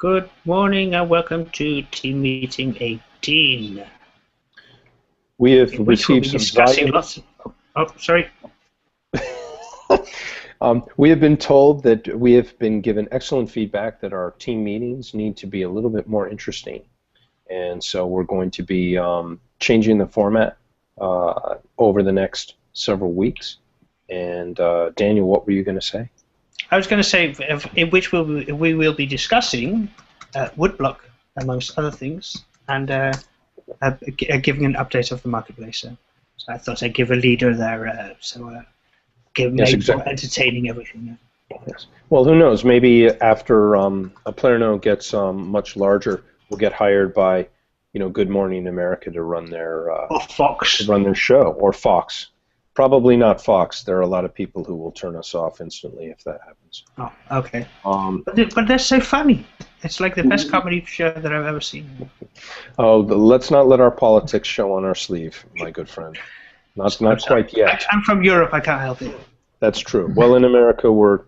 Good morning and welcome to team meeting 18. We have in which we'll received be some discussing valuable. lots of, sorry. We have been told that we have been given excellent feedback that our team meetings need to be a little bit more interesting, and so we're going to be changing the format over the next several weeks. And Daniel, what were you going to say? I was going to say in which we will be discussing Woodblock amongst other things, and giving an update of the marketplace. So I thought I'd give a leader there, Yes, exactly. more entertaining everything. Yes. Well, who knows? Maybe after Oplerno gets much larger, we'll get hired by, Good Morning America to run their Or Fox. to run their show, or Fox. Probably not Fox. There are a lot of people who will turn us off instantly if that happens. Oh, okay. But they're so funny. It's like the best comedy show that I've ever seen. Oh, let's not let our politics show on our sleeve, my good friend. Not quite yet. I'm from Europe. I can't help it. That's true. Well, in America, we're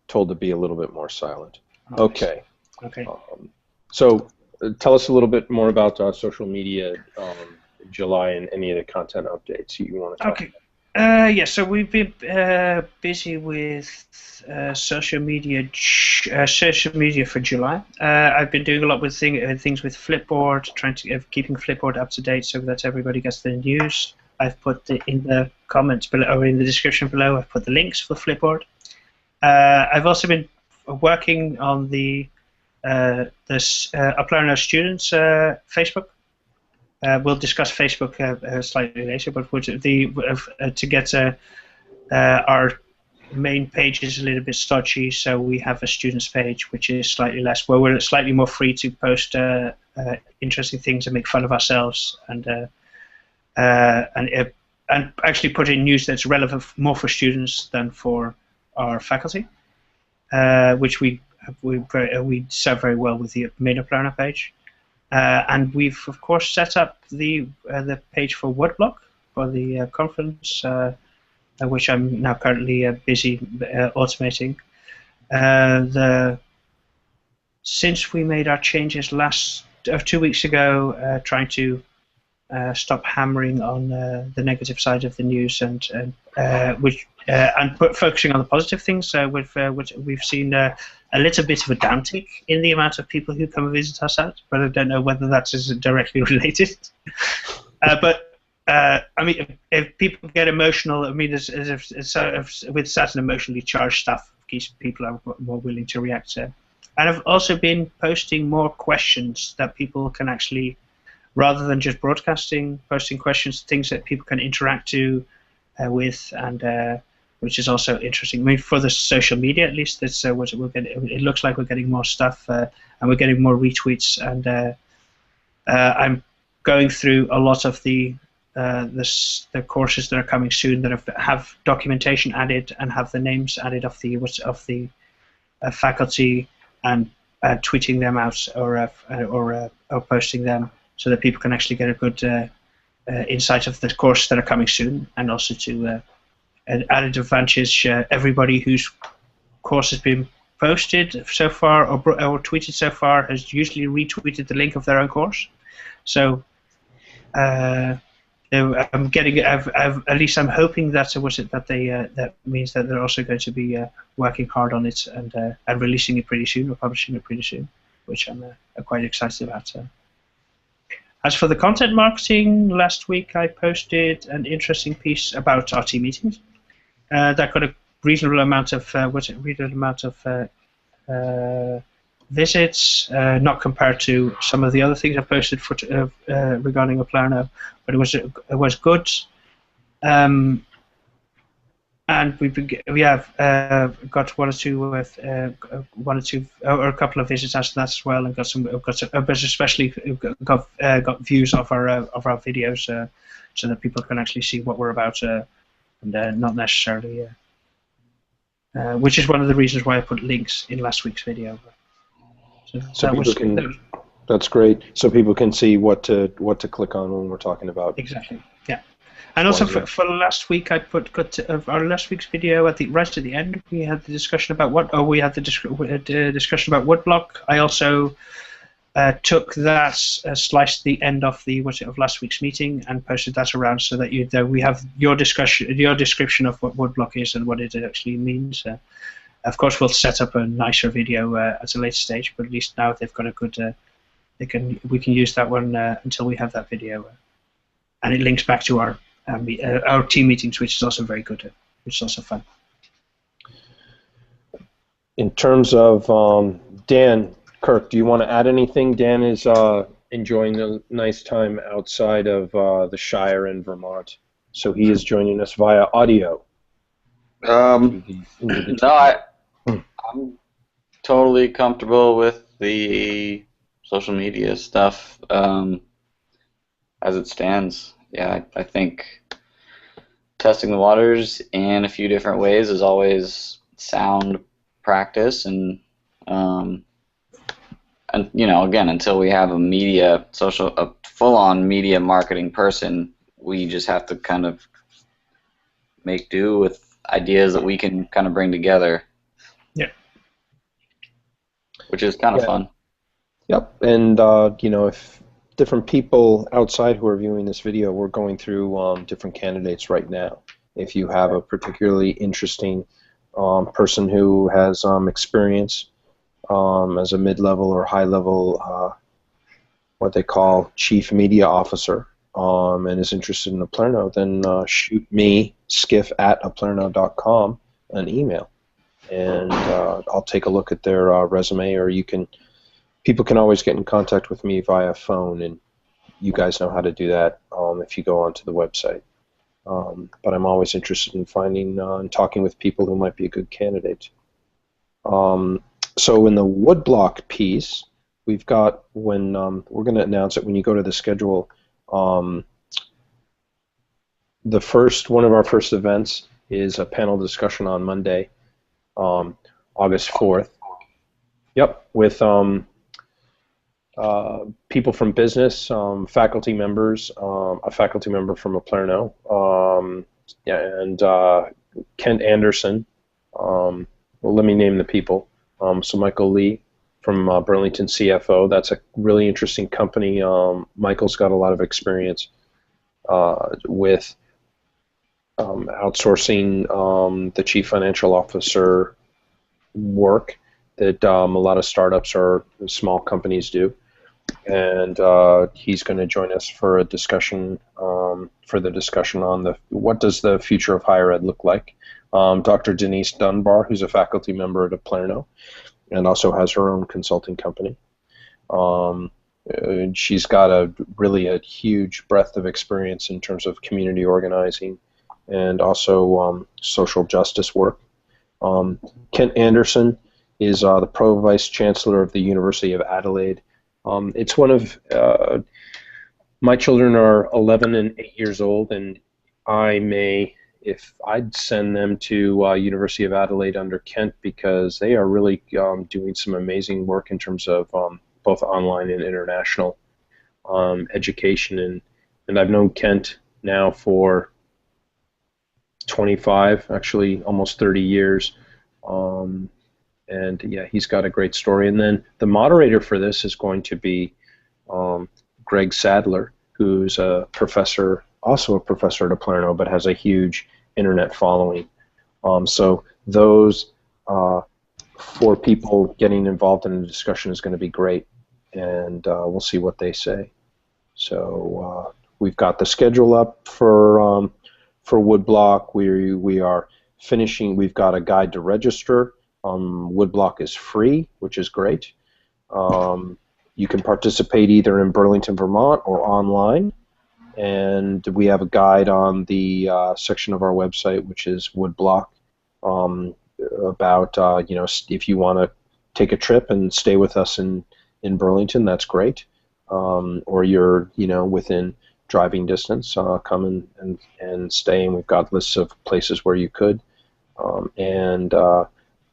told to be a little bit more silent. Okay. Okay. So tell us a little bit more about social media in July and any of the content updates you want to talk about. Yeah, so we've been busy with social media for July. I've been doing a lot with things with Flipboard, trying to keeping Flipboard up to date so that everybody gets the news. I've put in the comments below, or in the description below, I've put the links for Flipboard. I've also been working on the Oplerno students Facebook. We'll discuss Facebook slightly later, but to get our main page is a little bit stodgy, so we have a students page which is slightly less, where we're slightly more free to post interesting things and make fun of ourselves, and actually put in news that's relevant more for students than for our faculty, which we serve very well with the main Oplerno page. And we've, of course, set up the page for Woodblock for the conference, which I'm now currently busy automating. Since we made our changes 2 weeks ago, trying to stop hammering on the negative side of the news and focusing on the positive things, we've seen a little bit of a downtick in the amount of people who come and visit our site, but I don't know whether that is directly related. I mean, if people get emotional, I mean, with certain emotionally charged stuff, people are more willing to react to. And I've also been posting more questions that people can actually, rather than just posting questions, things that people can interact with, and which is also interesting. I mean, for the social media, at least, it looks like we're getting more stuff, and we're getting more retweets. And I'm going through a lot of the courses that are coming soon that have documentation added and have the names added of the faculty, and tweeting them out or posting them so that people can actually get a good insight of the courses that are coming soon, and also to an added advantage, everybody whose course has been posted so far or tweeted so far has usually retweeted the link of their own course. So I'm getting. At least I'm hoping that means that they're also going to be working hard on it and releasing it pretty soon, or publishing it pretty soon, which I'm quite excited about. As for the content marketing, last week I posted an interesting piece about our team meetings. That got a reasonable amount of visits, not compared to some of the other things I posted regarding Oplerno, but it was good. And we have got one or two or a couple of visits after that as well, and but especially got views of our videos, so that people can actually see what we're about, and not necessarily. Which is one of the reasons why I put links in last week's video. That's great. So people can see what to click on when we're talking about. Exactly. Yeah. And also Pleasure. for last week, I got our last week's video right at the end. We had the discussion about we had the discussion about Woodblock. I also took that, sliced the end off of last week's meeting, and posted that around so that we have your description of what Woodblock is and what it actually means. Of course, we'll set up a nicer video at a later stage, but at least now they've got a good. We can use that one until we have that video, and it links back to our team meetings, which is also very good, which is also fun. In terms of Dan, Kirk, do you want to add anything? Dan is enjoying a nice time outside of the Shire in Vermont, so he is joining us via audio. No, I'm totally comfortable with the social media stuff as it stands. Yeah, I think testing the waters in a few different ways is always sound practice, and you know, again, until we have a full-on media marketing person, we just have to kind of make do with ideas that we can kind of bring together. Yeah. Which is kind of fun. Yep, and you know, if different people outside who are viewing this video, we're going through different candidates right now. If you have a particularly interesting person who has experience as a mid-level or high-level, what they call chief media officer, and is interested in Oplerno, then shoot me, skiff@oplerno.com, an email, and I'll take a look at their resume, or people can always get in contact with me via phone, and you guys know how to do that if you go onto the website. But I'm always interested in finding and talking with people who might be a good candidate. So in the Woodblock piece, we've got we're going to announce it when you go to the schedule. One of our first events is a panel discussion on Monday, August 4th. Yep, with people from business, faculty members, a faculty member from Oplerno, and Kent Anderson. Well, let me name the people. So Michael Lee from Burlington CFO. That's a really interesting company. Michael's got a lot of experience with outsourcing the chief financial officer work that a lot of startups or small companies do. And he's going to join us for a discussion, on what does the future of higher ed look like. Dr. Denise Dunbar, who's a faculty member at Oplerno, and also has her own consulting company. She's got really a huge breadth of experience in terms of community organizing and also social justice work. Kent Anderson is the Pro Vice Chancellor of the University of Adelaide. It's one of my children are 11 and 8 years old, and if I'd send them to University of Adelaide under Kent, because they are really doing some amazing work in terms of both online and international education, and I've known Kent now for 25, actually almost 30 years. And yeah, he's got a great story. And then the moderator for this is going to be Greg Sadler, who's a professor, also a professor at Oplerno, but has a huge internet following. So those 4 people getting involved in the discussion is going to be great, and we'll see what they say. So we've got the schedule up for Woodblock. We are finishing. We've got a guide to register. Woodblock is free, which is great. You can participate either in Burlington, Vermont, or online. And we have a guide on the section of our website, which is Woodblock, about if you want to take a trip and stay with us in Burlington, that's great. Or you're within driving distance, come and stay. And we've got lists of places where you could.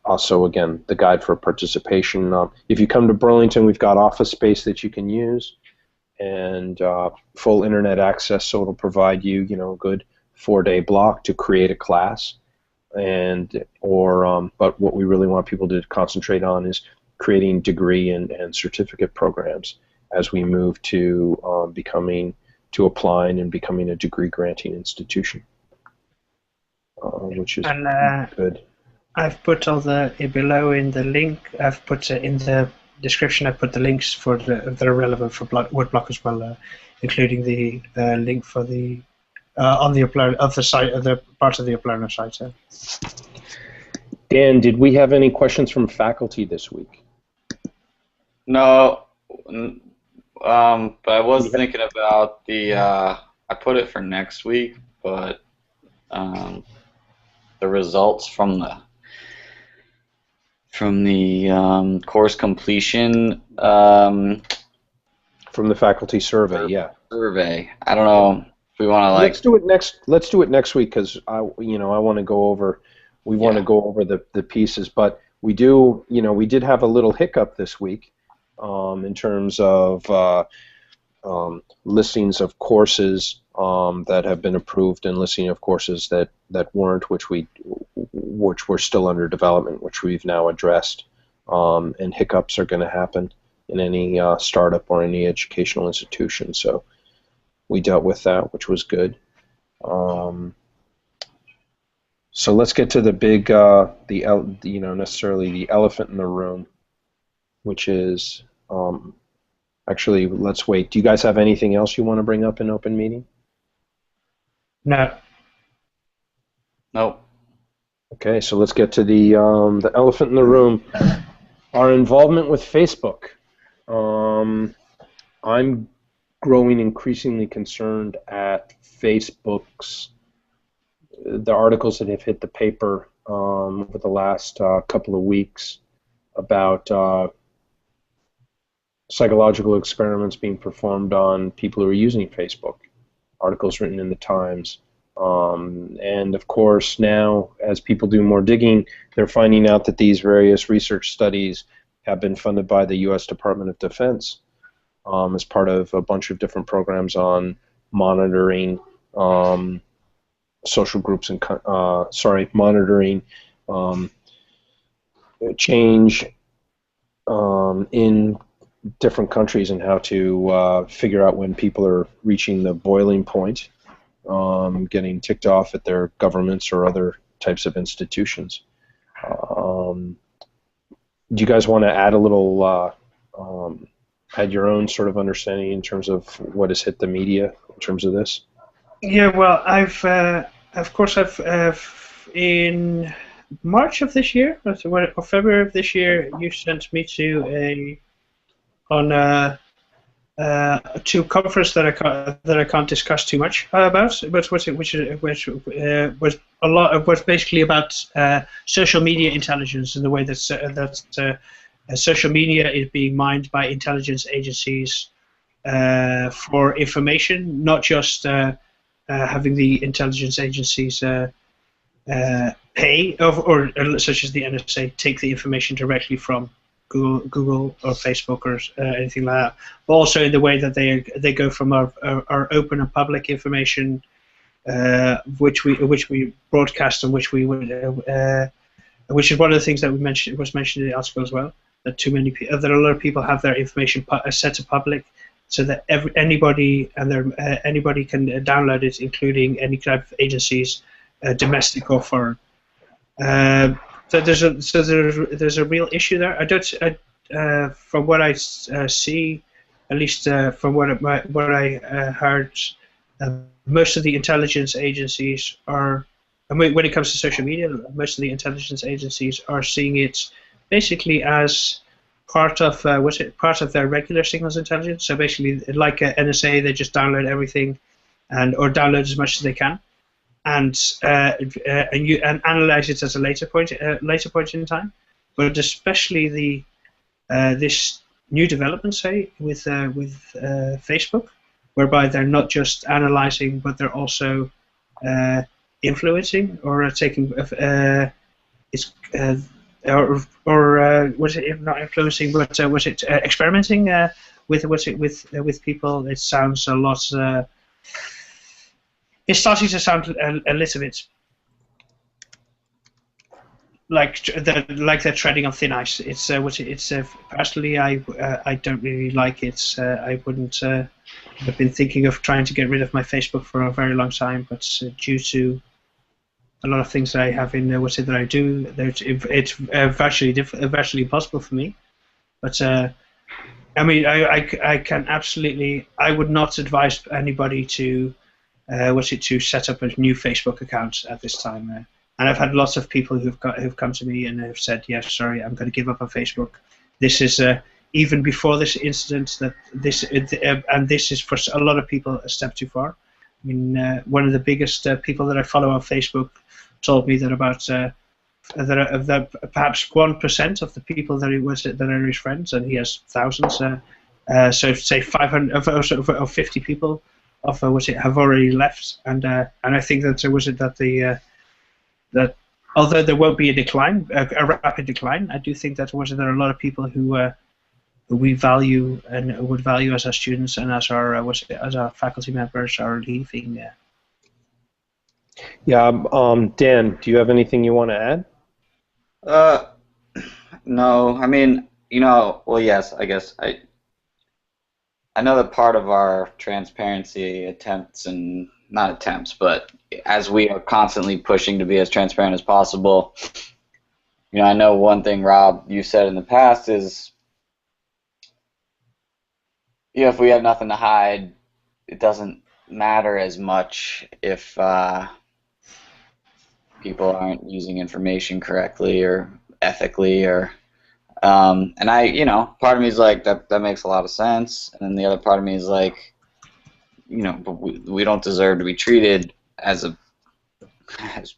Also, again, the guide for participation. If you come to Burlington, we've got office space that you can use, and full internet access, so it'll provide you, a good 4-day block to create a class, but what we really want people to concentrate on is creating degree and certificate programs as we move to applying and becoming a degree granting institution, which is good. I've put all below in the link. I've put in the description. I've put the links that are relevant for Woodblock as well, including the link for the on the Oplerno of the site, the part of the Oplerno site. Dan, did we have any questions from faculty this week? No, but I was thinking about the. I put it for next week, but the results from the course completion from the faculty survey, yeah. Survey. I don't know if we want to Let's do it next week because I want to go over. We want to go over the pieces, but we did have a little hiccup this week in terms of listings of courses that have been approved and listing of courses that weren't, which were still under development, which we've now addressed. And hiccups are going to happen in any startup or any educational institution, so we dealt with that, which was good. So let's get to the big, necessarily the elephant in the room, which is actually, let's wait. Do you guys have anything else you want to bring up in open meeting? No. Nope. Okay, so let's get to the elephant in the room. Our involvement with Facebook. I'm growing increasingly concerned at Facebook's the articles that have hit the paper over the last couple of weeks about psychological experiments being performed on people who are using Facebook, articles written in the Times. And of course now, as people do more digging, they're finding out that these various research studies have been funded by the U.S. Department of Defense as part of a bunch of different programs on monitoring social groups and monitoring change in different countries and how to figure out when people are reaching the boiling point, getting ticked off at their governments or other types of institutions. Do you guys want to add a little, add your own sort of understanding in terms of what has hit the media in terms of this? Yeah, well, I've in March of this year, or February of this year, you sent me to a conference that I can't discuss too much about, but which was a lot was basically about social media intelligence and the way that social media is being mined by intelligence agencies for information, not just having the intelligence agencies pay, or such as the NSA, take the information directly from Google or Facebook or anything like that, but also in the way that they go from our open and public information, which we broadcast and which we would, which is one of the things that was mentioned in the article as well. That that a lot of people have their information set to public, so that anybody can download it, including any type of agencies, domestic or foreign. So there's a real issue there. I don't, from what I see, at least from what I heard, most of the intelligence agencies are, when it comes to social media, most of the intelligence agencies are seeing it basically as part of part of their regular signals intelligence. So basically, like NSA, they just download everything, or download as much as they can, and analyze it at a later point in time. But especially this new development, say with Facebook, whereby they're not just analyzing, but they're also influencing or taking was it not influencing, but was it experimenting with people, it sounds a lot. It's starting to sound a little bit like they're treading on thin ice. It's personally, I don't really like it. I wouldn't. I've been thinking of trying to get rid of my Facebook for a very long time, but due to a lot of things that I have in that I do, it's virtually impossible for me. But I mean, I can absolutely. I would not advise anybody to to set up a new Facebook account at this time. And I've had lots of people who've come to me and have said, "Yes, sorry, I'm going to give up on Facebook." This is even before this incident that and this is for a lot of people a step too far. I mean, one of the biggest people that I follow on Facebook told me that about that perhaps 1% of the people that are his friends, and he has thousands. So say 500 of 50 people have already left, and I think that that although there won't be a decline, a rapid decline, I do think that there are a lot of people who we value and would value as our students and as our faculty members are leaving. Yeah, Dan, do you have anything you want to add? No. I mean, well, yes, I guess I know that part of our transparency attempts, and not attempts, but as we are constantly pushing to be as transparent as possible, I know one thing, Rob, you said in the past is, if we have nothing to hide, it doesn't matter as much if people aren't using information correctly or ethically, or and part of me is like, that makes a lot of sense, and then the other part of me is like, but we don't deserve to be treated as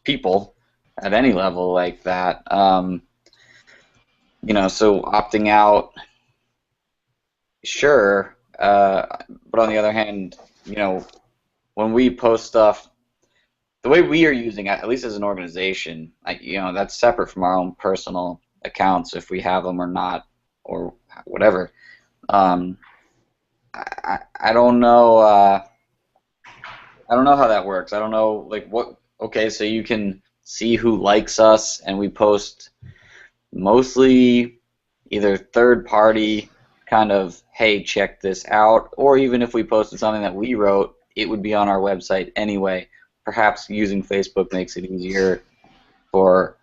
people at any level like that. So opting out, sure, but on the other hand, when we post stuff, the way we are using it, at least as an organization, that's separate from our own personal accounts, if we have them or not, or whatever. I don't know. I don't know how that works. I don't know, like, what. Okay, so you can see who likes us, and we post mostly either third party kind of, hey, check this out, or even if we posted something that we wrote, it would be on our website anyway. Perhaps using Facebook makes it easier for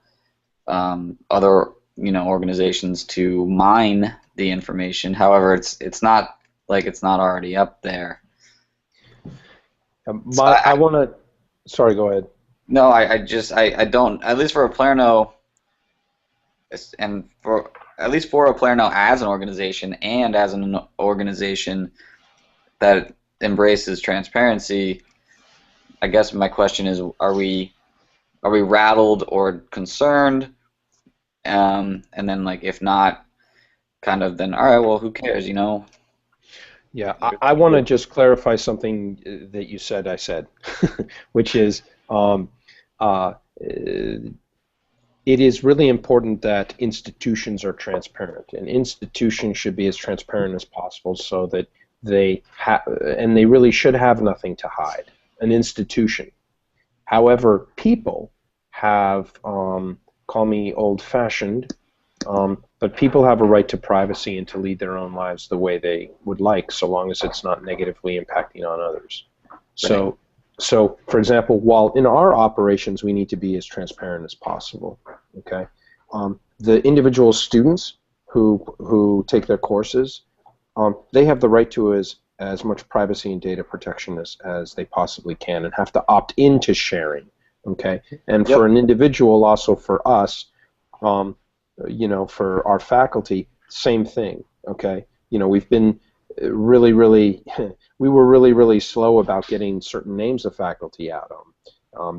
other organizations to mine the information. However, it's not like it's not already up there. I want to. Sorry, go ahead. No, I don't. At least for Oplerno, and at least for Oplerno as an organization, and as an organization that embraces transparency, I guess my question is: Are we rattled or concerned? And then, like, if not, kind of, then all right. Well, who cares? Yeah, I want to just clarify something that you said. I said, which is, it is really important that institutions are transparent, and institutions should be as transparent as possible, so that they really should have nothing to hide. An institution. However, people have, call me old-fashioned, but people have a right to privacy and to lead their own lives the way they would like, so long as it's not negatively impacting on others. Right. So, for example, while in our operations we need to be as transparent as possible, okay? The individual students who take their courses, they have the right to as much privacy and data protection as they possibly can, and have to opt into sharing, okay? And for an individual, also for us, for our faculty, same thing, okay? We've been we were really slow about getting certain names of faculty out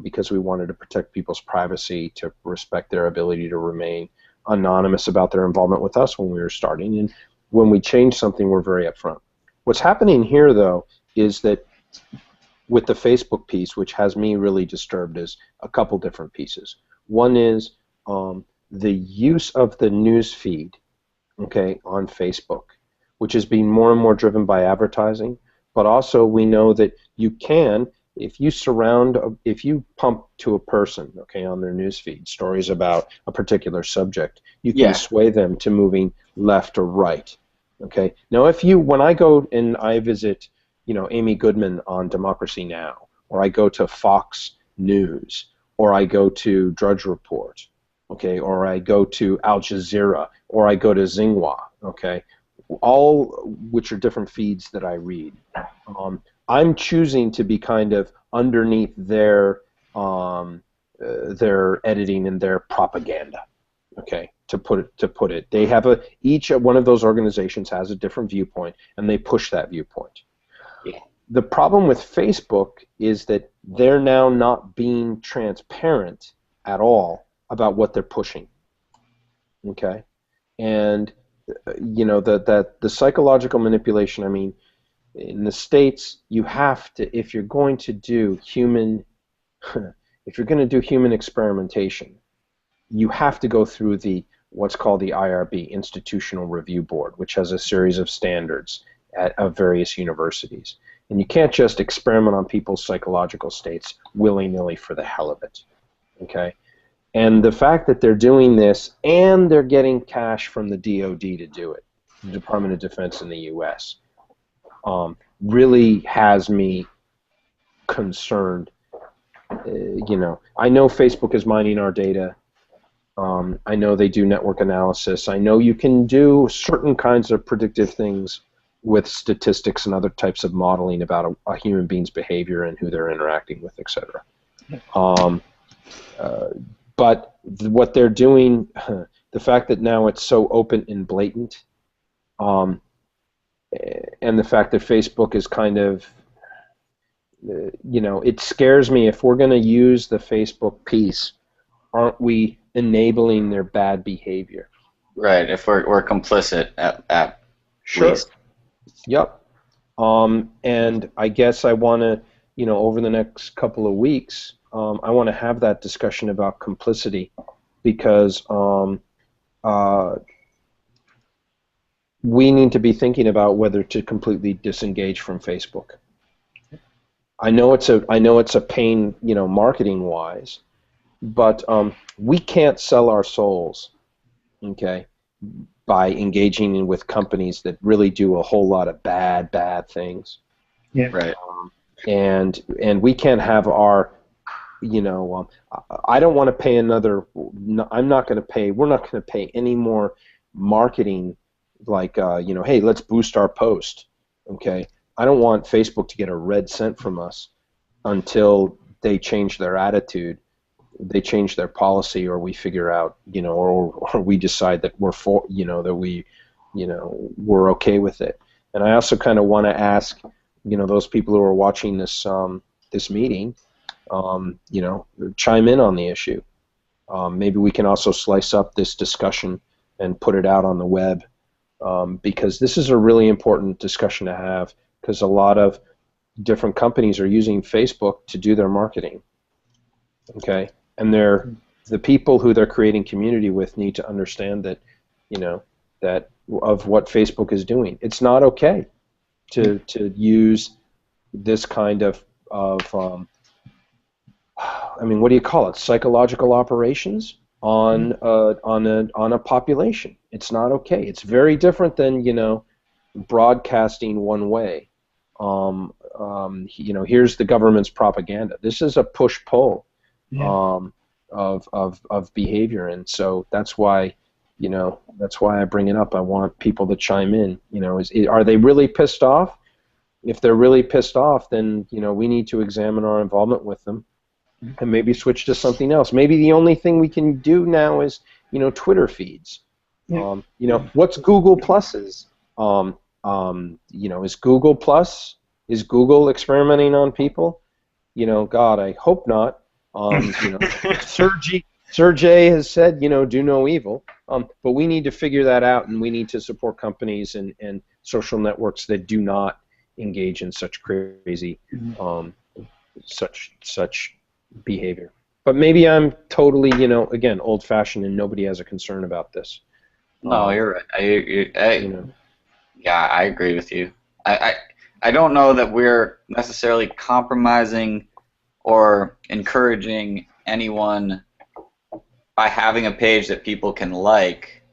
because we wanted to protect people's privacy, to respect their ability to remain anonymous about their involvement with us when we were starting. And when we change something, we're very upfront. What's happening here, though, is that with the Facebook piece, which has me really disturbed, is a couple different pieces. One is the use of the news feed, okay, on Facebook, which is being more and more driven by advertising. But also we know that you can, if you pump to a person, okay, on their newsfeed stories about a particular subject, you can sway them to moving left or right. Okay. Now, when I go and I visit, Amy Goodman on Democracy Now, or I go to Fox News, or I go to Drudge Report, okay, or I go to Al Jazeera, or I go to Xinhua, okay, all which are different feeds that I read. I'm choosing to be kind of underneath their editing and their propaganda. Okay, to put it, they have each one of those organizations has a different viewpoint, and they push that viewpoint. Yeah. The problem with Facebook is that they're now not being transparent at all about what they're pushing. Okay, and the psychological manipulation. I mean, in the States, you have to, if you're going to do human experimentation, you have to go through what's called the IRB, Institutional Review Board, which has a series of standards of various universities. And you can't just experiment on people's psychological states willy-nilly for the hell of it. Okay? And the fact that they're doing this and they're getting cash from the DoD to do it, the Department of Defense in the U.S., really has me concerned. I know Facebook is mining our data. I know they do network analysis. I know you can do certain kinds of predictive things with statistics and other types of modeling about a human being's behavior and who they're interacting with, etc. But what they're doing, the fact that now it's so open and blatant, and the fact that Facebook is kind of, it scares me. If we're going to use the Facebook piece, aren't we enabling their bad behavior? Right, if we're complicit at sure. least. Yep. And I guess I want to, over the next couple of weeks, I want to have that discussion about complicity, because we need to be thinking about whether to completely disengage from Facebook. I know it's a pain, marketing wise, but we can't sell our souls, okay, by engaging with companies that really do a whole lot of bad things. Yeah. Right. And we can't have our, I don't want to pay another. I'm not going to pay. We're not going to pay any more marketing, like hey, let's boost our post. Okay. I don't want Facebook to get a red cent from us until they change their attitude, they change their policy, or we figure out, or we decide that we're for, we're okay with it. And I also kind of want to ask, those people who are watching this this meeting, chime in on the issue. Maybe we can also slice up this discussion and put it out on the web, because this is a really important discussion to have, because a lot of different companies are using Facebook to do their marketing. Okay, and the people who they're creating community with need to understand that, that of what Facebook is doing. It's not okay to use this kind of what do you call it? Psychological operations on a population. It's not okay. It's very different than broadcasting one way. Here's the government's propaganda. This is a push-pull of behavior, and so that's why I bring it up. I want people to chime in. Are they really pissed off? If they're really pissed off, then we need to examine our involvement with them, and maybe switch to something else. Maybe the only thing we can do now is Twitter feeds. Yeah. What's Google Plus's? Is Google experimenting on people? God, I hope not. Sergey has said, do no evil. But we need to figure that out, and we need to support companies and social networks that do not engage in such crazy, such behavior. But maybe I'm totally, again, old-fashioned, and nobody has a concern about this. No, you're right. Yeah, I agree with you. I don't know that we're necessarily compromising or encouraging anyone by having a page that people can like.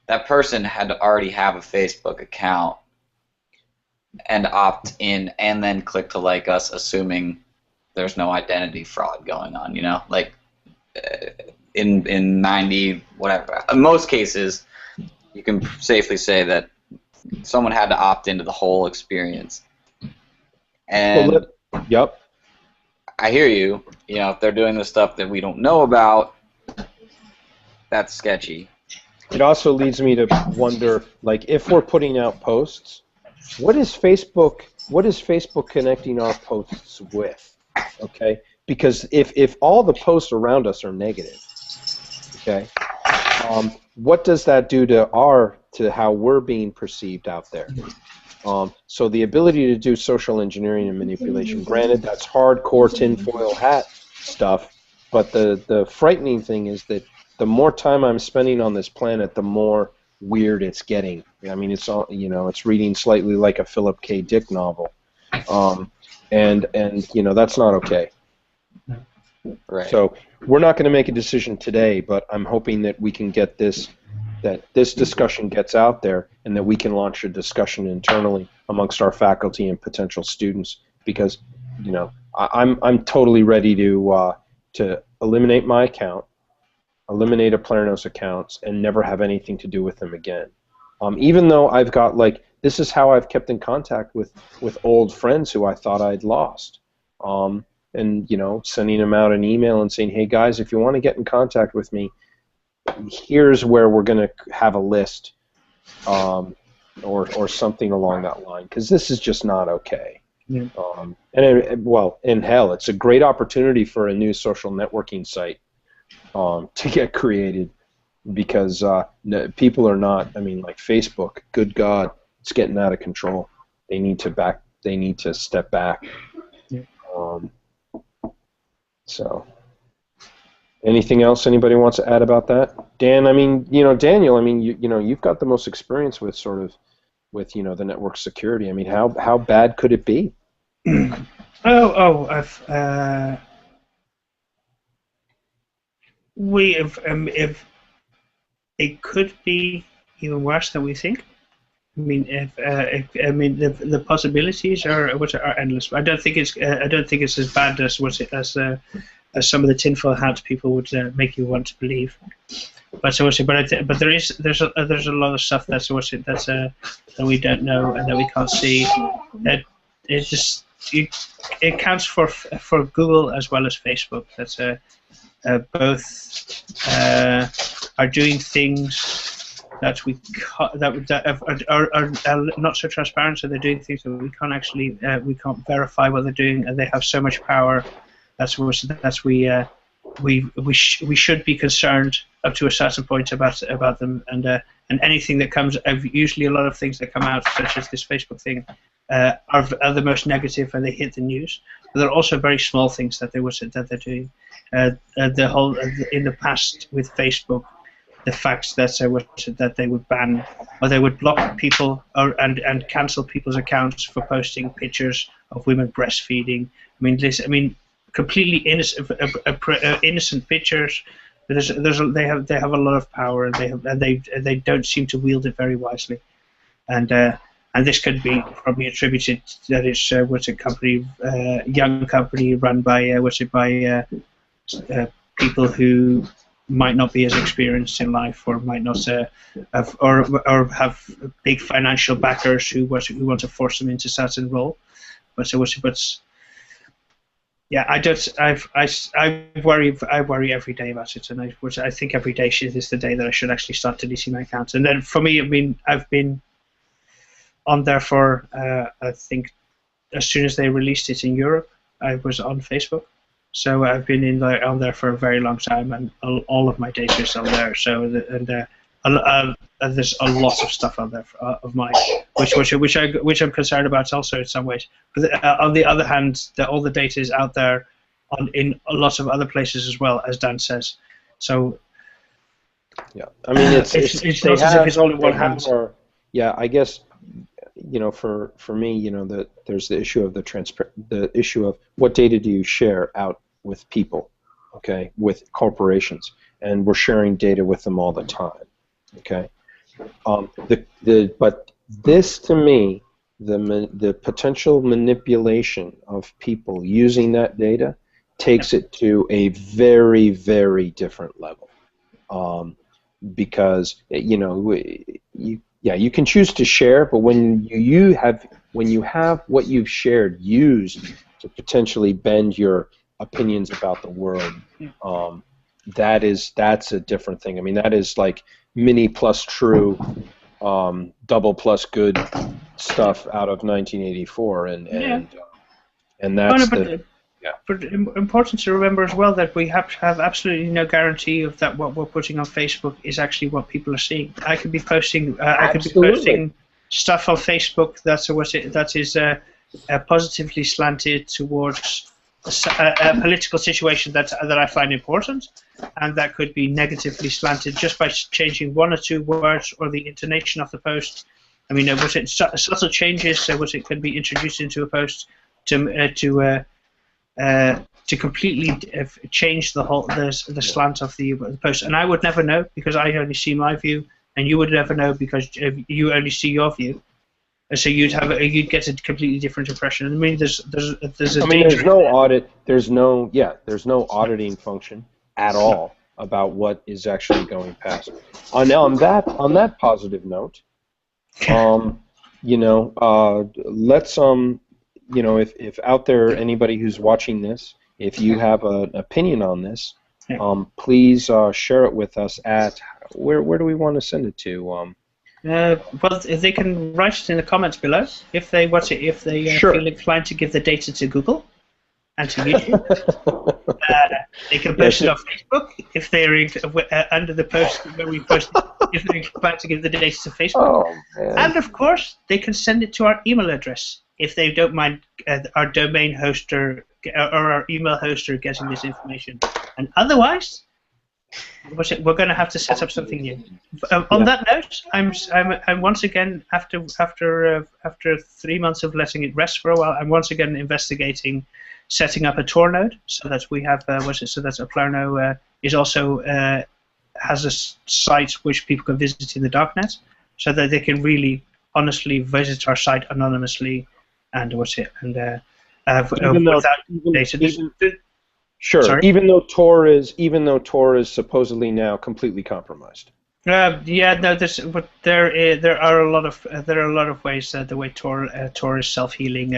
That person had to already have a Facebook account and opt in and then click to like us, assuming there's no identity fraud going on, you know? Like, in 90, whatever, in most cases, you can safely say that someone had to opt into the whole experience. And yep. I hear you. You know, if they're doing the stuff that we don't know about, that's sketchy. It also leads me to wonder, like, if we're putting out posts, what is Facebook connecting our posts with? Okay? Because if all the posts around us are negative, okay, what does that do to how we're being perceived out there? So the ability to do social engineering and manipulation, granted, that's hardcore tinfoil hat stuff, but the frightening thing is that the more time I'm spending on this planet, the more weird it's getting. I mean, it's all, you know, it's reading slightly like a Philip K. Dick novel, and you know, that's not okay. Right. So we're not going to make a decision today, but I'm hoping that we can get this discussion gets out there, and that we can launch a discussion internally amongst our faculty and potential students. Because, you know, I'm totally ready to eliminate my account, eliminate Oplerno's accounts, and never have anything to do with them again. Even though I've got, like, this is how I've kept in contact with old friends who I thought I'd lost. And, you know, sending them out an email and saying, hey guys, if you want to get in contact with me, here's where we're going to have a list, or something along that line, because this is just not okay. Yeah. Well, in hell, it's a great opportunity for a new social networking site to get created, because people are not, I mean, like Facebook, good God, it's getting out of control. They need to step back. Yeah. So, anything else anybody wants to add about that? Dan, I mean, you know, Daniel, I mean, you know, you've got the most experience with you know, the network security. I mean, how bad could it be? If it could be even worse than we think. I mean, the possibilities are endless. I don't think it's as bad as some of the tinfoil hat people would make you want to believe. But there's a lot of stuff that we don't know and that we can't see. That it counts for Google as well as Facebook. That's both are doing things that are not so transparent, so they're doing things that we can't verify what they're doing, and they have so much power. We should be concerned up to a certain point about them, and anything that comes. Usually, a lot of things that come out, such as this Facebook thing, are the most negative, and they hit the news. But there are also very small things that they're doing. In the past with Facebook, the fact that they would ban or they would block people and cancel people's accounts for posting pictures of women breastfeeding. I mean, completely innocent pictures. They have a lot of power, and they don't seem to wield it very wisely. And this could be probably attributed that it's young company run by people who might not be as experienced in life, or might not have big financial backers who want to force them into certain role. But yeah, I worry every day about it, and I think every day is the day that I should actually start deleting my account. And then for me, I mean, I've been on there for I think as soon as they released it in Europe, I was on Facebook. So I've been on there for a very long time, and all of my data is on there. So there's a lot of stuff on there of mine, which I'm concerned about also in some ways. But on the other hand, all the data is out there in a lot of other places as well, as Dan says. So yeah, I mean it's not as if it's all in one hand. yeah, I guess, for me, that there's the issue of the issue of what data do you share out with people, okay, with corporations, and we're sharing data with them all the time, okay. But this, to me, the potential manipulation of people using that data takes it to a very, very different level, because you can choose to share, but when you have what you've shared used to potentially bend your opinions about the world, that's a different thing. I mean, that is like mini plus true, double plus good stuff out of 1984, and that's But important to remember as well that we have absolutely no guarantee of that what we're putting on Facebook is actually what people are seeing. I could be posting stuff on Facebook that is positively slanted towards a political situation that I find important, and that could be negatively slanted just by changing one or two words or the intonation of the post. I mean, subtle changes, so it can be introduced into a post to completely change the slant of the post, and I would never know because I only see my view, and you would never know because you only see your view. So you'd get a completely different impression. I mean, there's no audit. There's no auditing function at all about what is actually going past. On that positive note, let's if out there anybody who's watching this, if you have an opinion on this, please share it with us at where do we want to send it to? Well, if they can write it in the comments below, if they feel inclined to give the data to Google and to YouTube, they can post it on Facebook. If they're under the post where we post it, if they're inclined to give the data to Facebook, and of course they can send it to our email address if they don't mind our domain hoster or our email hoster getting this information. And otherwise, we're going to have to set up something new. On that note, I'm once again after 3 months of letting it rest for a while, I'm once again investigating setting up a Tor node so that we have so that Oplerno is also has a site which people can visit in the darknet, so that they can really honestly visit our site anonymously and without data. Sure. Sorry? Even though Tor is supposedly now completely compromised. There are a lot of ways the way Tor is self-healing.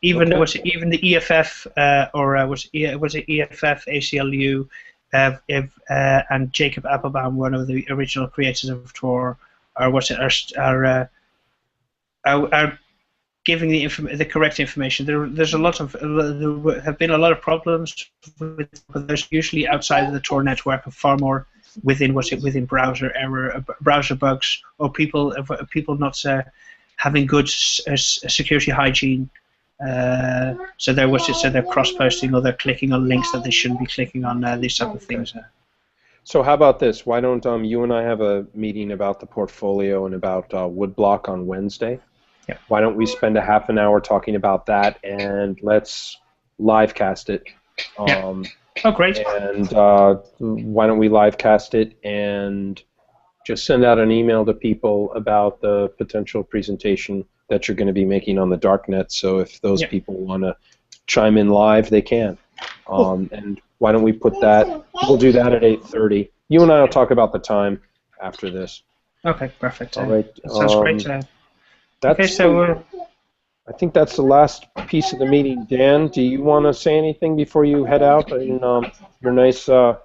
Even the EFF was it EFF ACLU and Jacob Applebaum, one of the original creators of Tor, are giving the correct information. There have been a lot of problems with, but there's usually outside of the Tor network and far more within browser error, browser bugs, or people not having good security hygiene. So they're cross-posting or they're clicking on links that they shouldn't be clicking on. These type of things. So how about this? Why don't you and I have a meeting about the portfolio and about Woodblock on Wednesday? Yeah. Why don't we spend a half an hour talking about that, and let's live cast it. Oh, great. And why don't we live cast it and just send out an email to people about the potential presentation that you're going to be making on the darknet, so if those people want to chime in live, they can. And why don't we put that, we'll do that at 8:30. You and I will talk about the time after this. Okay, perfect. All right. That sounds great. Okay, so I think that's the last piece of the meeting. Dan, do you want to say anything before you head out? And you're nice to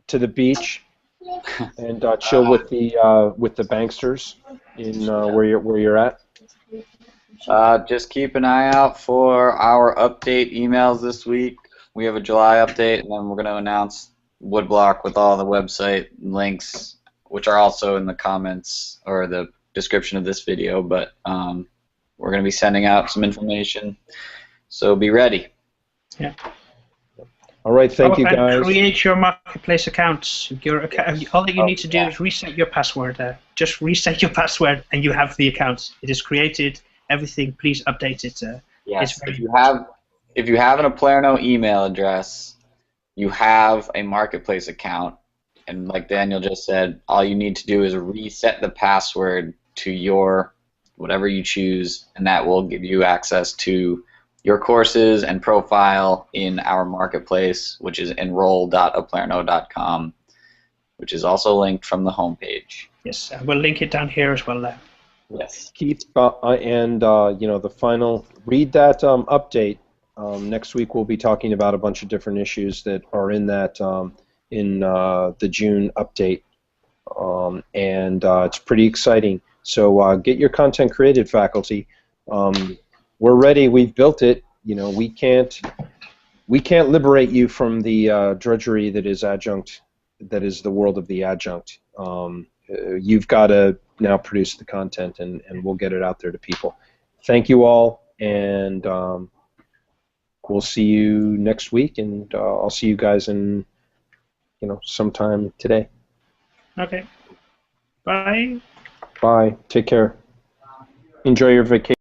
the beach and chill with the banksters in where you're at. Just keep an eye out for our update emails this week. We have a July update, and then we're going to announce Woodblock with all the website links, which are also in the comments or the description of this video, but we're going to be sending out some information, so be ready. Yeah. All right, thank you and guys. create your marketplace accounts. All that you need to do is reset your password. Just reset your password, and you have the account. It is created. Everything. Please update it. Yes. If you have an Oplerno email address, you have a marketplace account, and like Daniel just said, all you need to do is reset the password to your whatever you choose, and that will give you access to your courses and profile in our marketplace, which is enroll.oplerno.com, which is also linked from the homepage. Yes, we'll link it down here as well. Yes. Keith, and the final, read that update. Next week we'll be talking about a bunch of different issues that are in that the June update, and it's pretty exciting. So get your content created, faculty. We're ready. We've built it. We can't liberate you from the drudgery that is adjunct. That is the world of the adjunct. You've got to now produce the content, and we'll get it out there to people. Thank you all, and we'll see you next week, and I'll see you guys in sometime today. Okay. Bye. Bye. Take care. Enjoy your vacation.